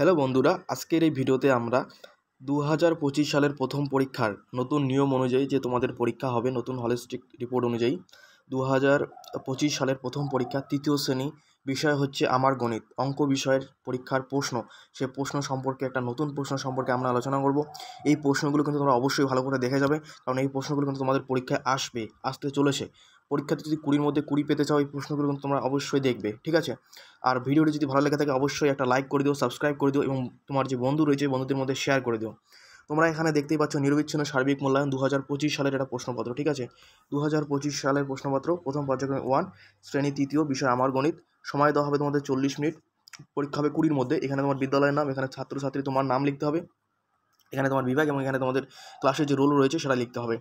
Hello বন্ধুরা, আজকের এই ভিডিওতে আমরা 2025 সালের প্রথম পরীক্ষার নতুন নিয়ম অনুযায়ী যে তোমাদের পরীক্ষা হবে নতুন হলিস্টিক রিপোর্ট অনুযায়ী 2025 সালের প্রথম পরীক্ষা তৃতীয় শ্রেণী বিষয় হচ্ছে আমার গণিত অঙ্ক বিষয়ের পরীক্ষার প্রশ্ন। সে প্রশ্ন সম্পর্কে একটা নতুন প্রশ্ন সম্পর্কে আমরা আলোচনা করব। এই প্রশ্নগুলো কিন্তু তোমরা অবশ্যই ভালো করে দেখে যাবে, কারণ এই প্রশ্নগুলো কিন্তু তোমাদের পরীক্ষায় আসতে চলেছে। পরীক্ষাতে যদি 20-র মধ্যে 20 পেতে চাও এই প্রশ্নগুলো কিন্তু তোমরা অবশ্যই দেখবে, ঠিক আছে? আর ভিডিওটি যদি ভালো লেগে থাকে অবশ্যই একটা লাইক করে দিও, সাবস্ক্রাইব করে দিও এবং তোমার যে বন্ধু রয়েছে বন্ধুদের মধ্যে শেয়ার করে দিও। তোমরা এখানে দেখতেই পাচ্ছ নিরবিচ্ছিন্ন সার্বিক মূল্যায়ন 2025 সালের একটা প্রশ্নপত্র, ঠিক আছে? 2025 সালের প্রশ্নপত্র, প্রথম পর্যায়ক্রমে 1, শ্রেণী তৃতীয়, বিষয় আমার গণিত। সময় দেওয়া হবে তোমাদের 40 মিনিট। পরীক্ষা হবে 20-র মধ্যে। এখানে তোমার বিদ্যালয়ের নাম, এখানে ছাত্রছাত্রী তোমার নাম লিখতে হবে, এখানে তোমার বিভাগ এবং এখানে তোমাদের ক্লাসের যে রোল রয়েছে সেটা লিখতে হবে।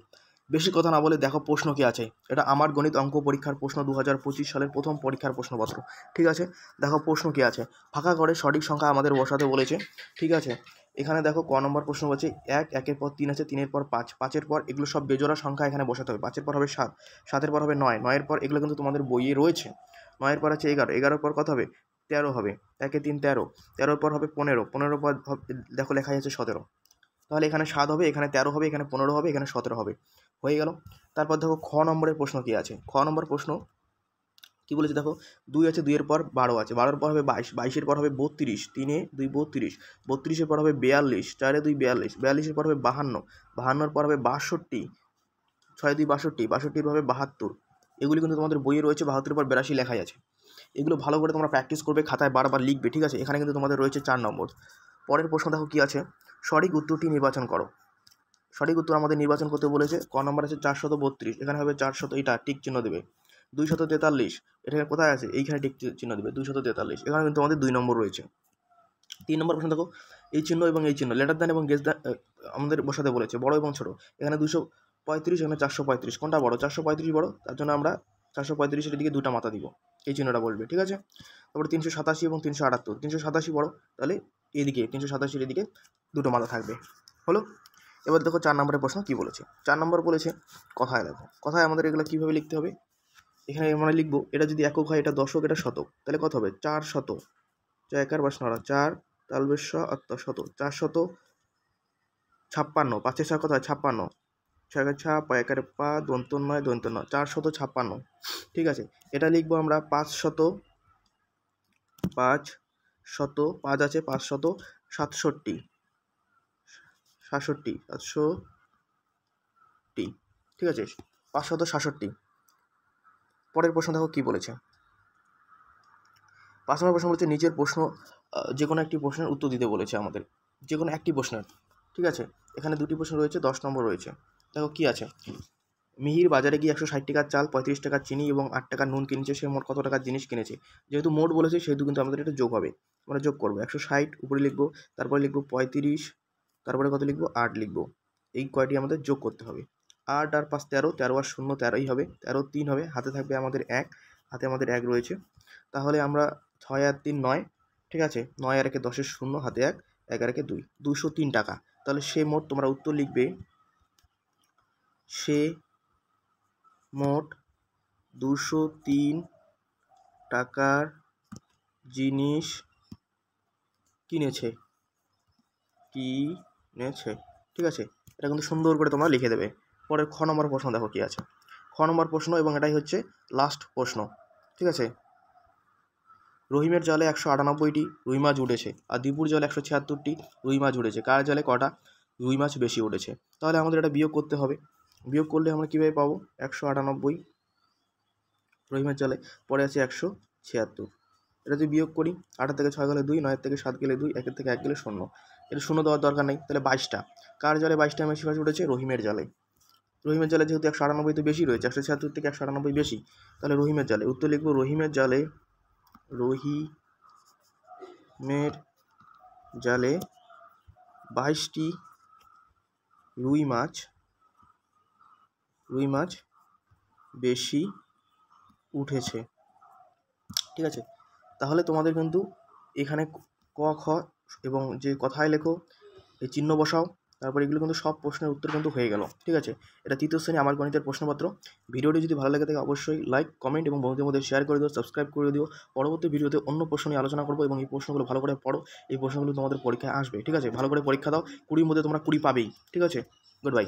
বেশি কথা না বলে দেখো প্রশ্ন কি আছে। এটা আমার গণিত অঙ্ক পরীক্ষার প্রশ্ন, 2025 সালের প্রথম পরীক্ষার প্রশ্নপত্র, ঠিক আছে? দেখো প্রশ্ন কি আছে। ফাঁকা ঘরে সঠিক সংখ্যা আমাদের বসাতে বলেছে, ঠিক আছে? এখানে দেখো ক নম্বর প্রশ্ন বলছে 1, 1-এর পর 3 আছে, 3-এর পর 5, 5-এর পর এগুলো সব বেজোড়া সংখ্যা এখানে বসাতে হবে। 5-এর পর হবে 7, 7-এর পর হবে 9, 9-এর পর এগুলো কিন্তু তোমাদের বইয়ে রয়েছে। 9-এর পর আছে 11, 11-এর পর কত হবে? 13 হবে। 1-এ 3 13, 13-এর পর হবে 15, 15-এর পর দেখো লেখা আছে 17। তাহলে এখানে 7 হবে, এখানে 13 হবে, এখানে 15 হবে, এখানে 17 হবে, হয়ে গেল। তারপর দেখো খ নম্বরের প্রশ্ন কি আছে। খ নম্বর প্রশ্ন কি বলেছে দেখো, 2 আছে, 2-এর পর 12 আছে, 12-এর পর হবে 22, 22-এর পর হবে 32, 3-এ 2 32, 32-এর পর হবে 42, 4-এ 2 42, 42-এর পর হবে 52, 52-এর পর হবে 62, 6-এ 2 62, 62-এর পর হবে 72। এগুলি কিন্তু তোমাদের বইয়ে রয়েছে। 72-এর পর 82 লেখাই আছে। এগুলো ভালো করে তোমরা প্র্যাকটিস করবে, খাতায় বারবার লিখবে, ঠিক আছে? এখানে কিন্তু তোমাদের রয়েছে 4 নম্বর। পরের প্রশ্ন দেখো কি আছে, সঠিক উত্তরটি নির্বাচন করো। সঠিক উত্তর আমাদের নির্বাচন করতে বলেছে। ক নম্বর আছে 432, এখানে হবে 400, এটা টিক চিহ্ন দেবে। 243, এটা কোথায় আছে? এইখানে টিক চিহ্ন দেবে। 243, এখানে কিন্তু আমাদের 2 নম্বর রয়েছে। 3 নম্বর প্রশ্ন দেখো, এই চিহ্ন এবং এই চিহ্ন, লেটার দান এবং গেস দান আমাদের বসাতে বলেছে, বড় এবং ছোট। এখানে 235, এখানে 435, কোনটা বড়? 435 বড়, তার জন্য আমরা 435-এর দিকে 2টা মাথা দিব, এই চিহ্নটা বলবে, ঠিক আছে? তারপরে 387 এবং 378, 387 বড়, তাহলে এদিকে 387-এর এদিকে 2টো মাথা থাকবে, হলো। এবার দেখো 4 নম্বরের প্রশ্ন কি বলেছে। 4 নম্বর বলেছে কথায়। দেখো কথায় আমাদের এগুলো কীভাবে লিখতে হবে। এখানে আমরা লিখবো, এটা যদি একক হয়, এটা দশক, এটা শতক, তাহলে কত হবে? 400, 4 বাস নড়া, 4 তালবেশ শত, 456, 5-এর 4 কত হয়? 56, 6 ছা, 5 পা, দন্ত নয়, 456, ঠিক আছে? এটা লিখবো আমরা 500, 5 আছে, 567, 67, ঠিক আছে? 567। পরের প্রশ্ন দেখো কি বলেছে। 5 নম্বর প্রশ্ন বলেছে নিচের প্রশ্ন যে কোনো একটি প্রশ্নের উত্তর দিতে বলেছে আমাদের, যে কোনো একটি প্রশ্নের, ঠিক আছে? এখানে 2টি প্রশ্ন রয়েছে, 10 নম্বর রয়েছে। দেখো কি আছে। মিহির বাজারে গিয়ে 160 টাকার চাল, 35 টাকার চিনি এবং 8 টাকার নুন কিনেছে। সে মোট কত টাকার জিনিস কিনেছে? যেহেতু মোট বলেছে সেহেতু কিন্তু আমাদের এটা যোগ হবে। আমরা যোগ করবো, 160 উপরে লিখবো, তারপরে লিখবো 35, তারপরে কত লিখবো? 8 লিখবো। এই কয়টি আমাদের যোগ করতে হবে। 8 আর 5 13, 13 আর 0 13ই হবে, 13 3 হবে, হাতে থাকবে আমাদের 1, হাতে আমাদের 1 রয়েছে। তাহলে আমরা 6 আর 3 9, ঠিক আছে? 9 আর 1 10-এর 0, হাতে 1, 1 আর 1 2, 203 টাকা। তাহলে সে মোট, তোমরা উত্তর লিখবে, সে মোট 203 টাকার জিনিস কিনেছে, ঠিক আছে? এটা কিন্তু সুন্দর করে তোমরা লিখে দেবে। পরে খ নম্বর প্রশ্ন দেখো কি আছে। খ নম্বর প্রশ্ন, এবং এটাই হচ্ছে লাস্ট প্রশ্ন, ঠিক আছে? রহিমের জালে 198টি রুই মাছ উঠেছে, আর দীপুর জালে 176টি রুই মাছ উঠেছে। কার জালে কটা রুই মাছ বেশি উঠেছে? তাহলে আমাদের এটা বিয়োগ করতে হবে। বিয়োগ করলে আমরা কীভাবে পাবো? 198 রহিমের জালে, পরে আছে 176। এটা যদি বিয়োগ করি, 8 থেকে 6 গেলে 2, 9 থেকে 7 গেলে 2, 1 থেকে 1 গেলে 0। এটা 0 দেওয়ার দরকার নেই। তাহলে 22টা। কার জালে 22টা বেশি মাছ উঠেছে? রহিমের জালে। রহিমের জালে যেহেতু 198 তো বেশি রয়েছে, 176 থেকে 198 বেশি, তাহলে রহিমের জালে। উত্তর লিখবো, রহিমের জালে 22টি রুই মাছ বেশি উঠেছে, ঠিক আছে? তাহলে তোমাদের কিন্তু এখানে ক খ এবং যে কথায় লেখো এই চিহ্ন বসাও, তারপর এগুলো কিন্তু সব প্রশ্নের উত্তর কিন্তু হয়ে গেল। ঠিক আছে, এটা তৃতীয় শ্রেণী আমার গণিতের প্রশ্নপত্র। ভিডিওটি যদি ভালো লাগে থাকে অবশ্যই লাইক, কমেন্ট এবং বন্ধুদের মধ্যে শেয়ার করে দিও, সাবস্ক্রাইব করে দিও। পরবর্তী ভিডিওতে অন্য প্রশ্ন নিয়ে আলোচনা করবো এবং এই প্রশ্নগুলো ভালো করে পড়ো। এই প্রশ্নগুলো তোমাদের পরীক্ষায় আসবে। ঠিক আছে, ভালো করে পরীক্ষা দাও, 20 মধ্যে তোমরা 20 পাবেই। ঠিক আছে, গুড বাই।